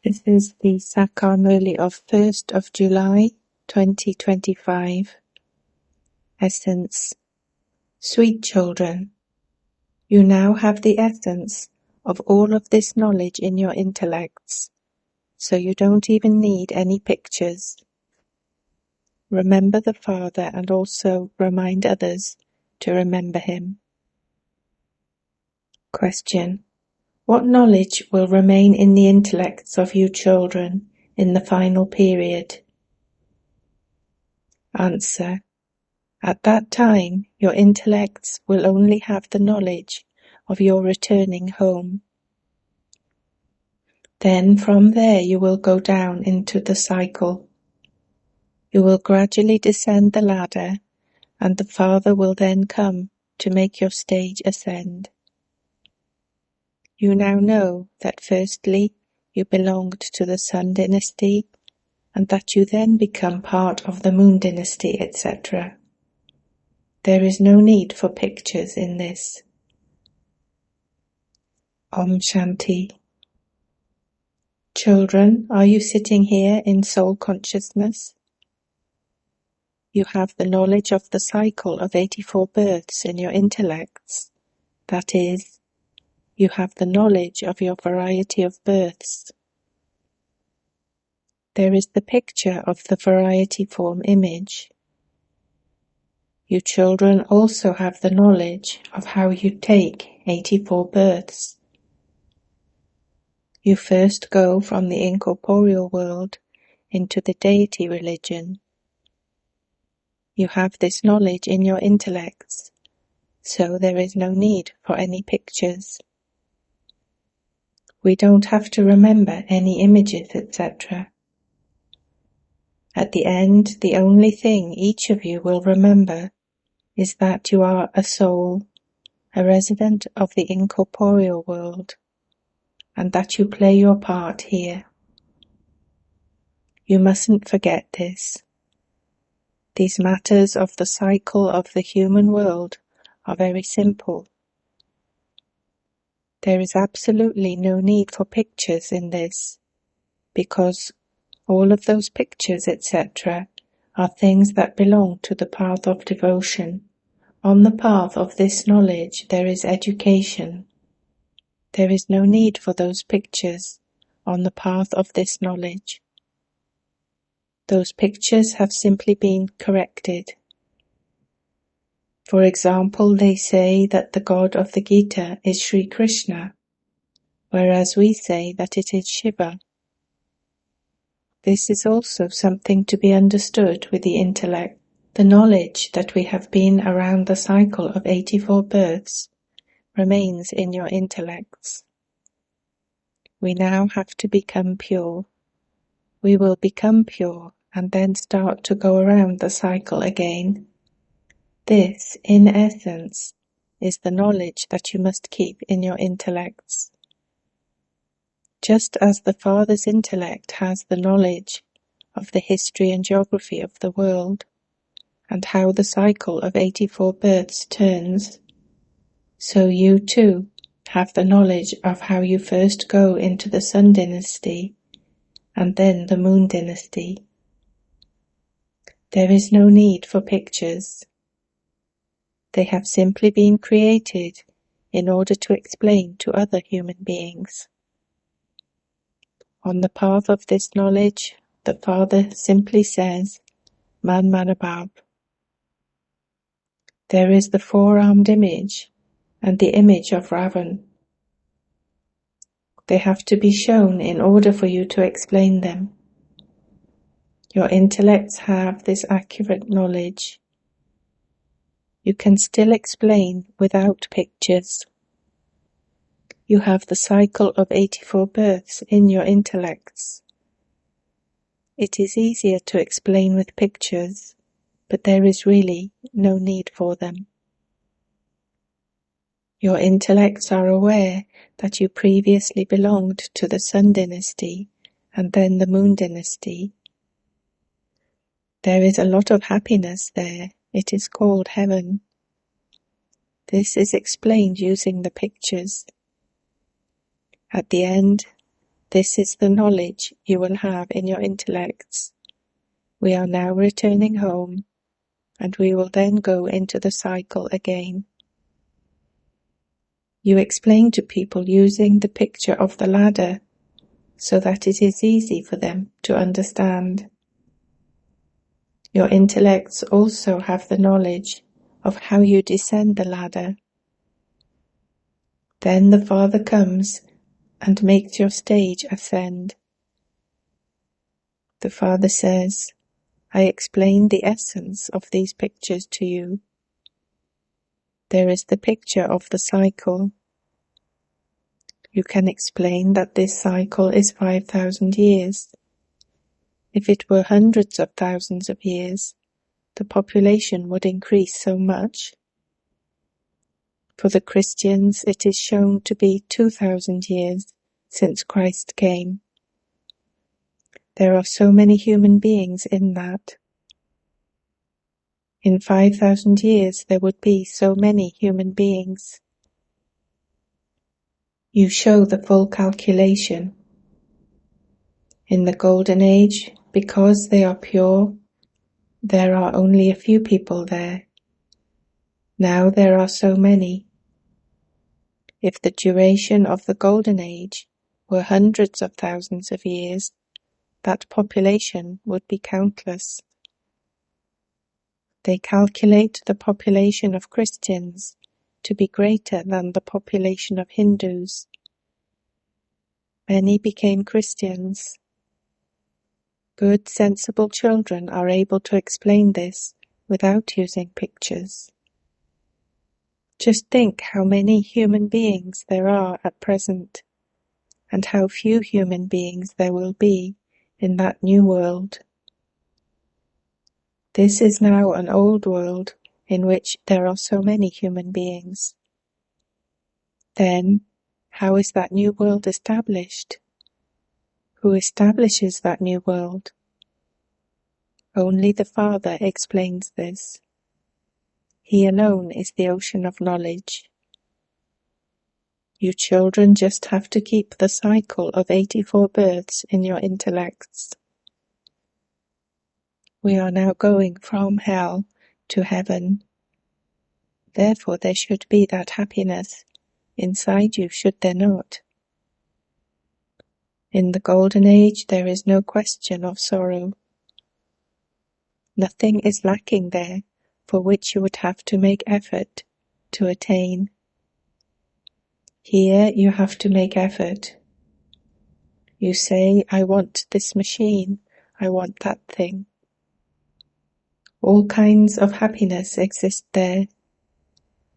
This is the Sakar Murli of 1st of July 2025. Essence. Sweet children, you now have the essence of all of this knowledge in your intellects, so you don't even need any pictures. Remember the Father and also remind others to remember him. Question. What knowledge will remain in the intellects of you children in the final period? Answer. At that time, your intellects will only have the knowledge of your returning home. Then from there you will go down into the cycle. You will gradually descend the ladder, and the Father will then come to make your stage ascend. You now know that firstly you belonged to the Sun dynasty, and that you then become part of the Moon dynasty, etc. There is no need for pictures in this. Om Shanti. Children, are you sitting here in soul consciousness? You have the knowledge of the cycle of 84 births in your intellects. That is, you have the knowledge of your variety of births. There is the picture of the variety form image. You children also have the knowledge of how you take 84 births. You first go from the incorporeal world into the deity religion. You have this knowledge in your intellects, so there is no need for any pictures. We don't have to remember any images, etc. At the end, the only thing each of you will remember is that you are a soul, a resident of the incorporeal world, and that you play your part here. You mustn't forget this. These matters of the cycle of the human world are very simple. There is absolutely no need for pictures in this, because all of those pictures, etc., are things that belong to the path of devotion. On the path of this knowledge there is education. There is no need for those pictures on the path of this knowledge. Those pictures have simply been corrected. For example, they say that the God of the Gita is Sri Krishna, whereas we say that it is Shiva. This is also something to be understood with the intellect. The knowledge that we have been around the cycle of 84 births remains in your intellects. We now have to become pure. We will become pure and then start to go around the cycle again. This, in essence, is the knowledge that you must keep in your intellects. Just as the Father's intellect has the knowledge of the history and geography of the world, and how the cycle of 84 births turns, so you too have the knowledge of how you first go into the Sun dynasty and then the Moon dynasty. There is no need for pictures. They have simply been created in order to explain to other human beings. On the path of this knowledge, the Father simply says, Man Manabhav. There is the four-armed image and the image of Ravan. They have to be shown in order for you to explain them. Your intellects have this accurate knowledge. You can still explain without pictures. You have the cycle of 84 births in your intellects. It is easier to explain with pictures, but there is really no need for them. Your intellects are aware that you previously belonged to the Sun dynasty and then the Moon dynasty. There is a lot of happiness there. It is called heaven. This is explained using the pictures. At the end, This is the knowledge you will have in your intellects. We are now returning home, and we will then go into the cycle again. You explain to people using the picture of the ladder so that it is easy for them to understand. Your intellects also have the knowledge of how you descend the ladder. Then the Father comes and makes your stage ascend. The Father says, I explained the essence of these pictures to you. There is the picture of the cycle. You can explain that this cycle is 5,000 years. If it were hundreds of thousands of years, the population would increase so much. For the Christians, it is shown to be 2,000 years since Christ came. There are so many human beings in that. In 5,000 years, there would be so many human beings. You show the full calculation. In the Golden Age, because they are pure, there are only a few people there. Now there are so many. If the duration of the Golden Age were hundreds of thousands of years, that population would be countless. They calculate the population of Christians to be greater than the population of Hindus. Many became Christians. Good, sensible children are able to explain this without using pictures. Just think how many human beings there are at present, and how few human beings there will be in that new world. This is now an old world in which there are so many human beings. Then, how is that new world established? Who establishes that new world? Only the Father explains this. He alone is the ocean of knowledge. You children just have to keep the cycle of 84 births in your intellects. We are now going from hell to heaven. Therefore there should be that happiness inside you, should there not? In the Golden Age there is no question of sorrow. Nothing is lacking there for which you would have to make effort to attain. Here you have to make effort. You say, I want this machine, I want that thing. All kinds of happiness exist there,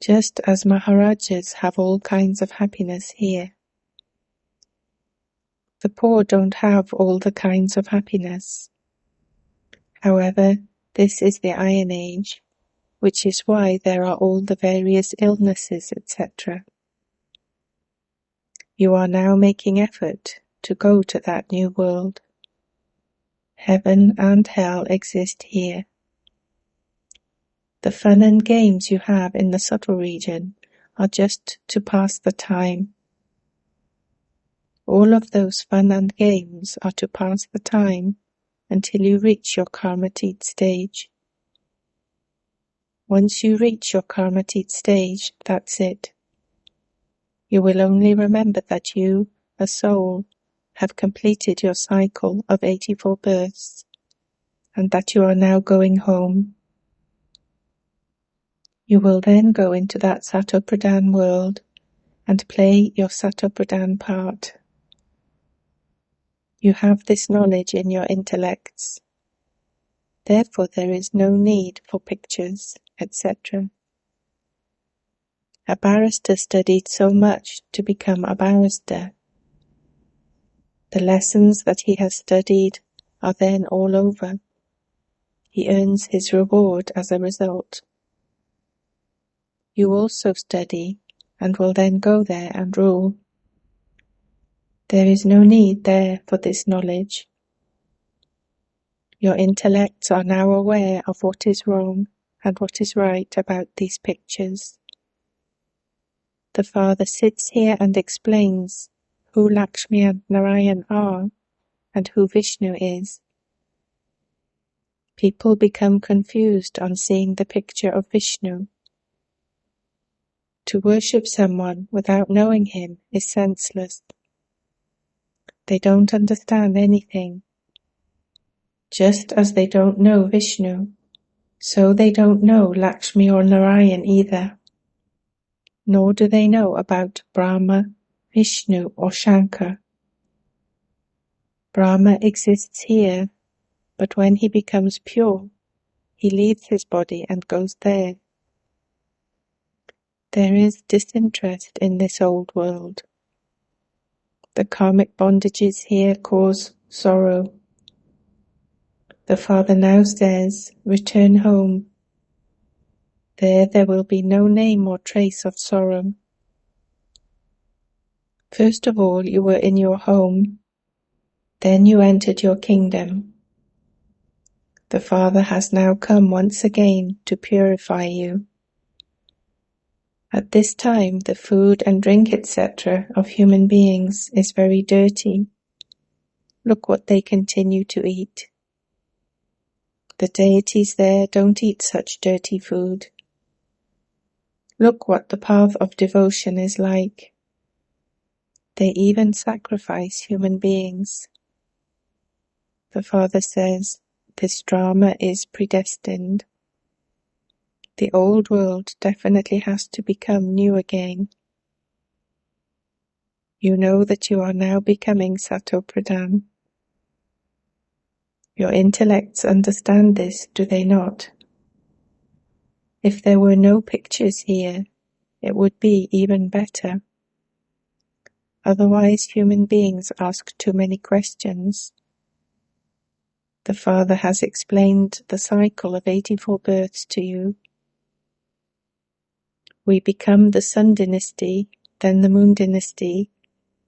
just as Maharajas have all kinds of happiness here. The poor don't have all the kinds of happiness. However, this is the Iron Age, which is why there are all the various illnesses, etc. You are now making effort to go to that new world. Heaven and hell exist here. The fun and games you have in the subtle region are just to pass the time. All of those fun and games are to pass the time until you reach your Karmatit stage. Once you reach your Karmatit stage, that's it. You will only remember that you, a soul, have completed your cycle of 84 births, and that you are now going home. You will then go into that Satopradhan world and play your Satopradhan part. You have this knowledge in your intellects. Therefore there is no need for pictures, etc. A barrister studied so much to become a barrister. The lessons that he has studied are then all over. He earns his reward as a result. You also study and will then go there and rule. There is no need there for this knowledge. Your intellects are now aware of what is wrong and what is right about these pictures. The Father sits here and explains who Lakshmi and Narayan are and who Vishnu is. People become confused on seeing the picture of Vishnu. To worship someone without knowing him is senseless. They don't understand anything. Just as they don't know Vishnu, so they don't know Lakshmi or Narayan either. Nor do they know about Brahma, Vishnu or Shankar. Brahma exists here, but when he becomes pure, he leaves his body and goes there. There is disinterest in this old world. The karmic bondages here cause sorrow. The Father now says, return home. There will be no name or trace of sorrow. First of all, you were in your home. Then you entered your kingdom. The Father has now come once again to purify you. At this time, the food and drink, etc., of human beings is very dirty. Look what they continue to eat. The deities there don't eat such dirty food. Look what the path of devotion is like. They even sacrifice human beings. The Father says, this drama is predestined. The old world definitely has to become new again. You know that you are now becoming Sato Pradhan. Your intellects understand this, do they not? If there were no pictures here, it would be even better. Otherwise, human beings ask too many questions. The Father has explained the cycle of 84 births to you. We become the Sun dynasty, then the Moon dynasty,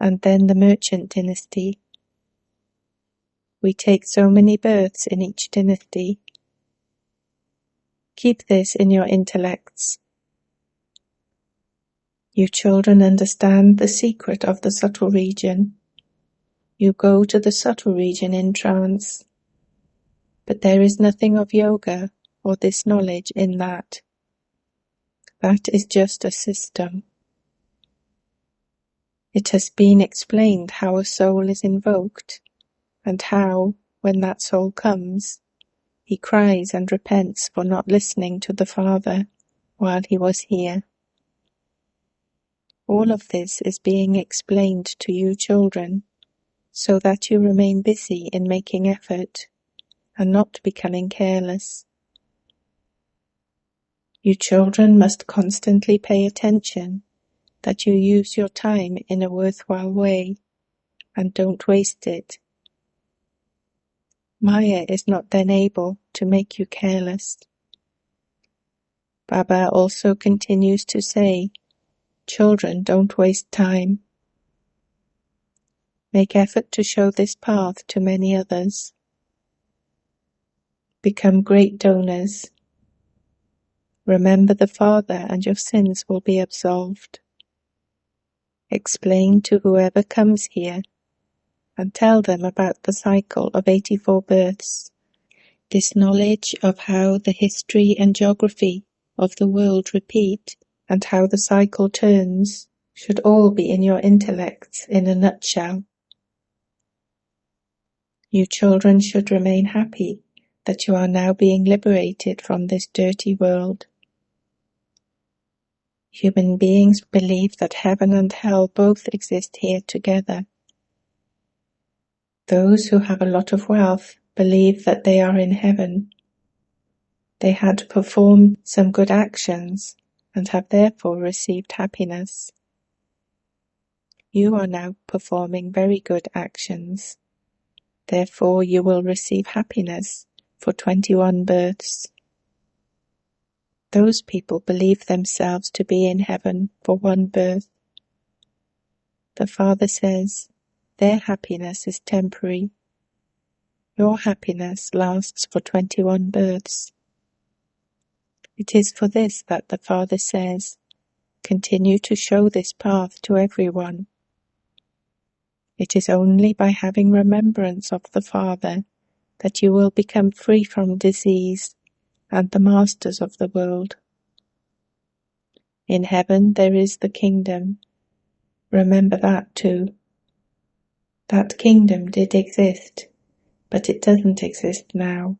and then the Merchant dynasty. We take so many births in each dynasty. Keep this in your intellects. You children understand the secret of the subtle region. You go to the subtle region in trance. But there is nothing of yoga or this knowledge in that. That is just a system. It has been explained how a soul is invoked, and how, when that soul comes, he cries and repents for not listening to the Father while he was here. All of this is being explained to you children, so that you remain busy in making effort and not becoming careless. You children must constantly pay attention that you use your time in a worthwhile way and don't waste it. Maya is not then able to make you careless. Baba also continues to say, children, don't waste time. Make effort to show this path to many others. Become great donors. Remember the Father and your sins will be absolved. Explain to whoever comes here and tell them about the cycle of 84 births. This knowledge of how the history and geography of the world repeat and how the cycle turns should all be in your intellects in a nutshell. You children should remain happy that you are now being liberated from this dirty world. Human beings believe that heaven and hell both exist here together. Those who have a lot of wealth believe that they are in heaven. They had performed some good actions and have therefore received happiness. You are now performing very good actions. Therefore you will receive happiness for 21 births. Those people believe themselves to be in heaven for one birth. The Father says, their happiness is temporary. Your happiness lasts for 21 births. It is for this that the Father says, continue to show this path to everyone. It is only by having remembrance of the Father that you will become free from disease and the masters of the world. In heaven there is the kingdom. Remember that too. That kingdom did exist, but it doesn't exist now.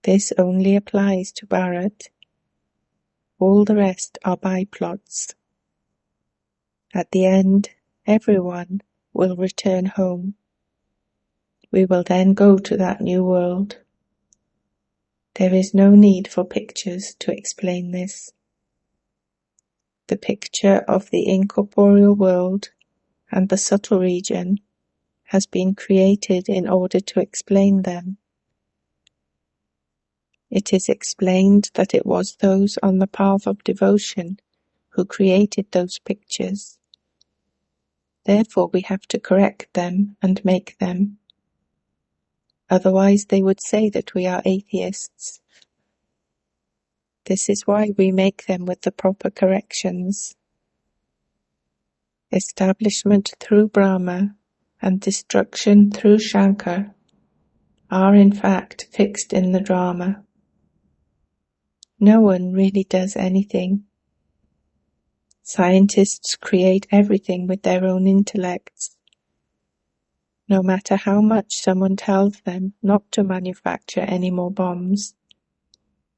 This only applies to Bharat. All the rest are byplots. At the end, everyone will return home. We will then go to that new world. There is no need for pictures to explain this. The picture of the incorporeal world and the subtle region has been created in order to explain them. It is explained that it was those on the path of devotion who created those pictures. Therefore we have to correct them and make them. Otherwise they would say that we are atheists. This is why we make them with the proper corrections. Establishment through Brahma and destruction through Shankar are in fact fixed in the drama. No one really does anything. Scientists create everything with their own intellects. No matter how much someone tells them not to manufacture any more bombs,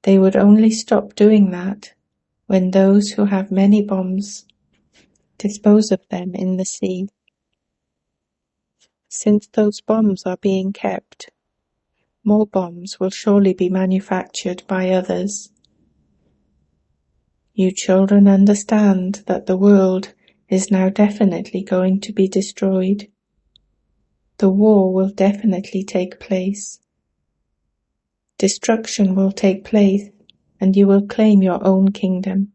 they would only stop doing that when those who have many bombs dispose of them in the sea. Since those bombs are being kept, more bombs will surely be manufactured by others. You children understand that the world is now definitely going to be destroyed. The war will definitely take place. Destruction will take place, and you will claim your own kingdom.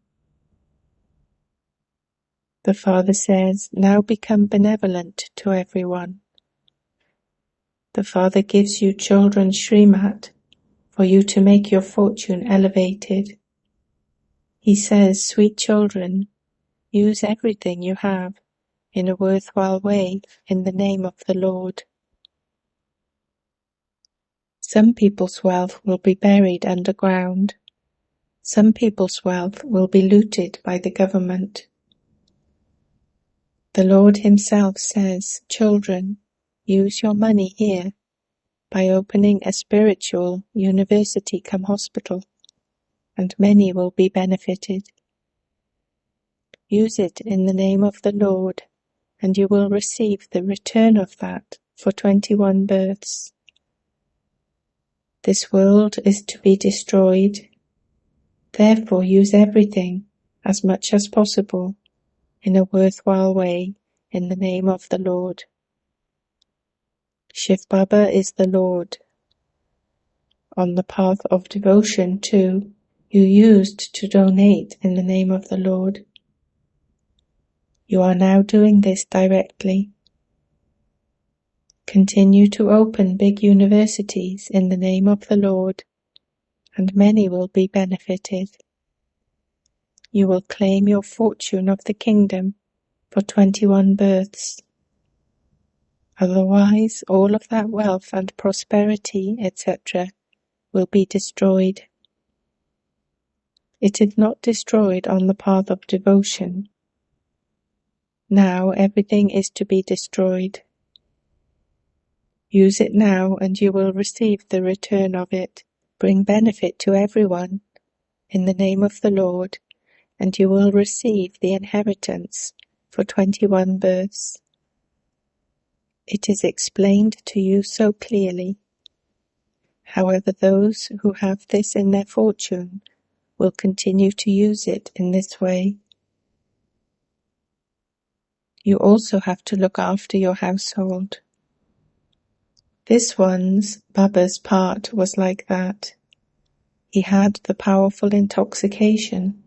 The Father says, now become benevolent to everyone. The Father gives you children's Srimat for you to make your fortune elevated. He says, sweet children, use everything you have in a worthwhile way in the name of the Lord. Some people's wealth will be buried underground. Some people's wealth will be looted by the government. The Lord himself says, children, use your money here by opening a spiritual university come hospital, and many will be benefited. Use it in the name of the Lord, and you will receive the return of that for 21 births. This world is to be destroyed. Therefore use everything, as much as possible, in a worthwhile way, in the name of the Lord. Shiv Baba is the Lord. On the path of devotion, too, you used to donate in the name of the Lord. You are now doing this directly. Continue to open big universities in the name of the Lord, and many will be benefited. You will claim your fortune of the kingdom for 21 births. Otherwise, all of that wealth and prosperity, etc., will be destroyed. It is not destroyed on the path of devotion. Now everything is to be destroyed. Use it now and you will receive the return of it. Bring benefit to everyone in the name of the Lord, and you will receive the inheritance for 21 births. It is explained to you so clearly. However, those who have this in their fortune will continue to use it in this way. You also have to look after your household. This one's, Baba's part was like that. He had the powerful intoxication.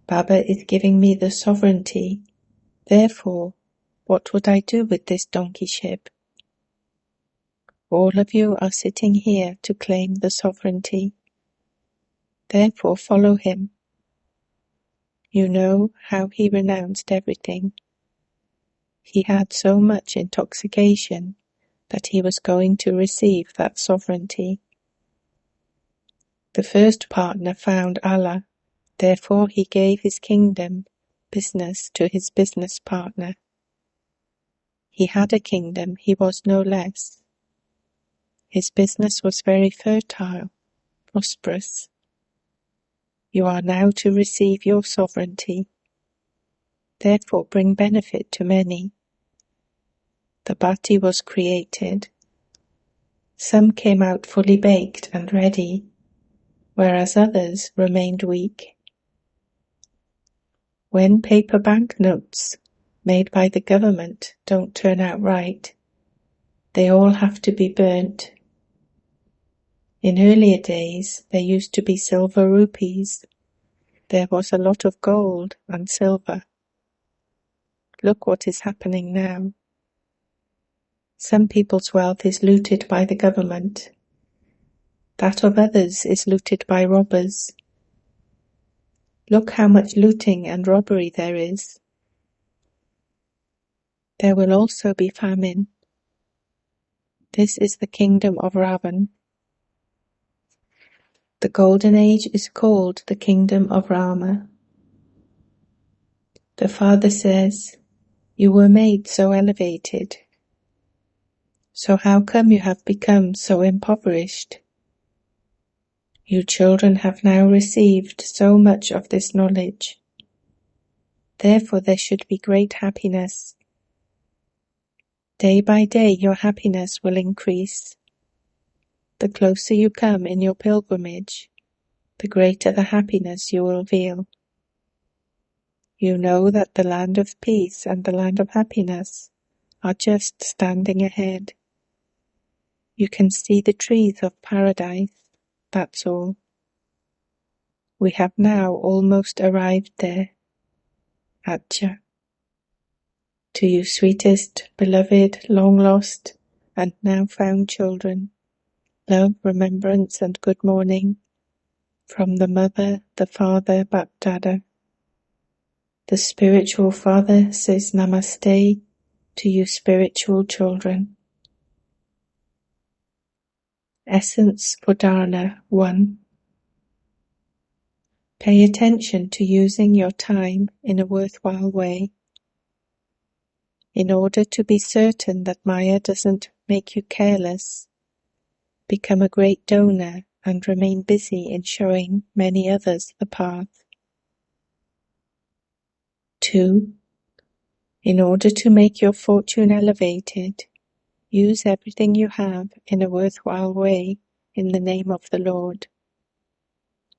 Baba is giving me the sovereignty. Therefore, what would I do with this donkeyship? All of you are sitting here to claim the sovereignty. Therefore follow him. You know how he renounced everything. he had so much intoxication that he was going to receive that sovereignty. The first partner found Allah, therefore he gave his kingdom business to his business partner. He had a kingdom, he was no less. His business was very fertile, prosperous. You are now to receive your sovereignty. Therefore bring benefit to many. The bhati was created. Some came out fully baked and ready, whereas others remained weak. When paper banknotes made by the government don't turn out right, they all have to be burnt. In earlier days, there used to be silver rupees. There was a lot of gold and silver. Look what is happening now. Some people's wealth is looted by the government. That of others is looted by robbers. Look how much looting and robbery there is. There will also be famine. This is the kingdom of Ravan. The golden age is called the kingdom of Rama. The father says, "You were made so elevated. So how come you have become so impoverished? You children have now received so much of this knowledge. Therefore there should be great happiness. Day by day your happiness will increase. The closer you come in your pilgrimage, the greater the happiness you will feel. You know that the land of peace and the land of happiness are just standing ahead. You can see the trees of paradise, that's all. We have now almost arrived there. Acha. To you sweetest, beloved, long-lost, and now found children, love, remembrance, and good morning, from the mother, the father, Bapdada. The spiritual father says Namaste to you spiritual children. Essence for Dharana 1. Pay attention to using your time in a worthwhile way. In order to be certain that Maya doesn't make you careless, become a great donor and remain busy in showing many others the path. 2. In order to make your fortune elevated, use everything you have in a worthwhile way in the name of the Lord.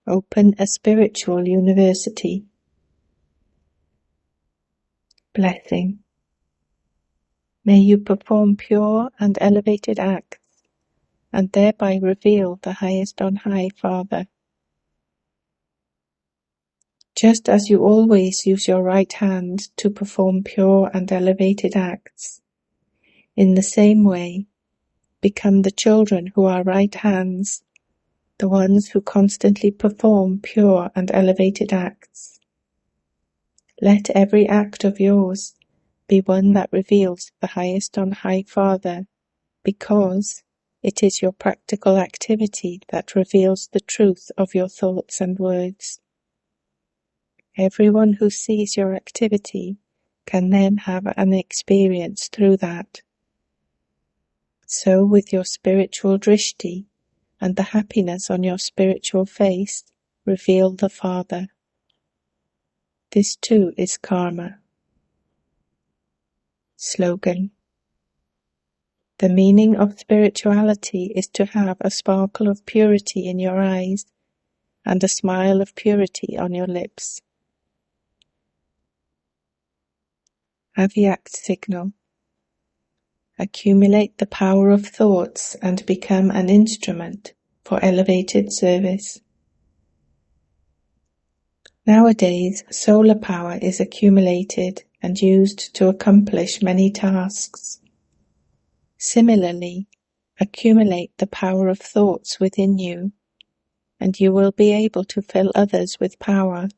Open a spiritual university. Blessing. May you perform pure and elevated acts, and thereby reveal the highest on high Father. Just as you always use your right hand to perform pure and elevated acts, in the same way, become the children who are right hands, the ones who constantly perform pure and elevated acts. Let every act of yours be one that reveals the highest on high Father, because it is your practical activity that reveals the truth of your thoughts and words. Everyone who sees your activity can then have an experience through that. So with your spiritual drishti and the happiness on your spiritual face, reveal the Father. This too is karma. Slogan. The meaning of spirituality is to have a sparkle of purity in your eyes and a smile of purity on your lips. Avyak signal. Accumulate the power of thoughts and become an instrument for elevated service. Nowadays, solar power is accumulated and used to accomplish many tasks. Similarly, accumulate the power of thoughts within you, and you will be able to fill others with power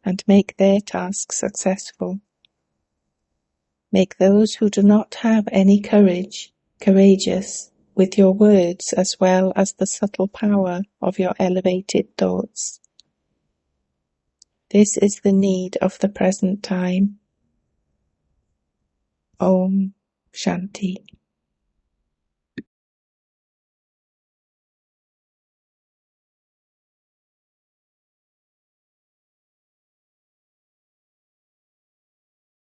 and make their tasks successful. Make those who do not have any courage courageous with your words as well as the subtle power of your elevated thoughts. This is the need of the present time. Om Shanti.